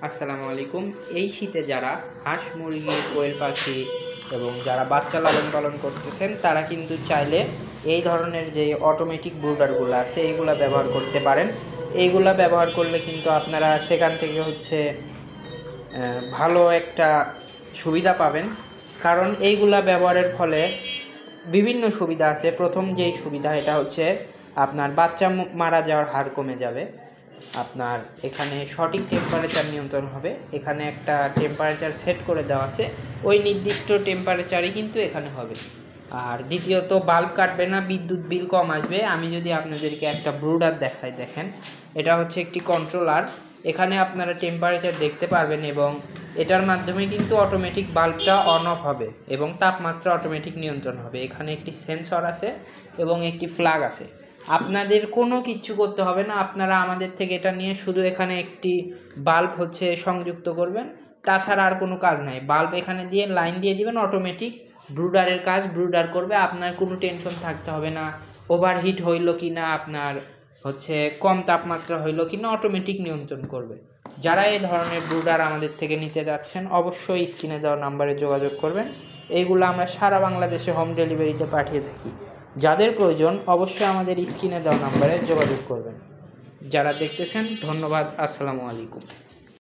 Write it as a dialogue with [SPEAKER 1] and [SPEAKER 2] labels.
[SPEAKER 1] আসসালামু আলাইকুম। এই শীতে যারা হাঁস মুরগি কোয়েল পাখি এবং যারা বাচ্চা লালন পালন করতেছেন তারা কিন্তু চাইলে এই ধরনের যে অটোমেটিক ব্রুডারগুলো আছে এইগুলা ব্যবহার করতে পারেন। এইগুলা ব্যবহার করলে কিন্তু আপনারা সেখান থেকে ভালো একটা সুবিধা পাবেন, কারণ এইগুলা ব্যবহারের ফলে বিভিন্ন সুবিধা আছে। প্রথম যেই সুবিধা এটা হচ্ছে আপনার বাচ্চা মারা যাওয়ার হার কমে যাবে। আপনার এখানে সঠিক টেম্পারেচার নিয়ন্ত্রণ হবে। এখানে একটা টেম্পারেচার সেট করে দেওয়া আছে, ওই নির্দিষ্ট টেম্পারেচারই কিন্তু এখানে হবে। আর দ্বিতীয়ত বাল্ব কাটবে না, বিদ্যুৎ বিল কম আসবে। আমি যদি আপনাদেরকে একটা ব্রুডার দেখাই, দেখেন এটা হচ্ছে একটি কন্ট্রোলার। এখানে আপনারা টেম্পারেচার দেখতে পারবেন এবং এটার মাধ্যমে কিন্তু অটোমেটিক বাল্বটা অন অফ হবে এবং তাপমাত্রা অটোমেটিক নিয়ন্ত্রণ হবে। এখানে একটি সেন্সর আছে এবং একটি ফ্ল্যাগ আছে। আপনাদের কোনো কিচ্ছু করতে হবে না, আপনারা আমাদের থেকে এটা নিয়ে শুধু এখানে একটি বাল্ব সংযুক্ত করবেন, তাছাড়া আর কোনো কাজ নাই। বাল্ব এখানে দিয়ে লাইন দিয়ে দিবেন, অটোমেটিক ব্রুডারের কাজ ব্রুডার করবে। আপনার কোনো টেনশন থাকতে হবে না ওভারহিট হইল কি না, আপনার কম তাপমাত্রা হইল কি না, অটোমেটিক নিয়ন্ত্রণ করবে। যারা এই ধরনের ব্রুডার আমাদের থেকে নিতে যাচ্ছেন অবশ্যই স্ক্রিনে দেওয়া নাম্বারে যোগাযোগ করবেন। এইগুলো আমরা সারা বাংলাদেশে হোম ডেলিভারিতে পাঠিয়ে থাকি। যাদের প্রয়োজন অবশ্যই আমাদের স্ক্রিনে দেওয়া নাম্বারে যোগাযোগ করবেন। যারা দেখতেছেন ধন্যবাদ। আসসালামু আলাইকুম।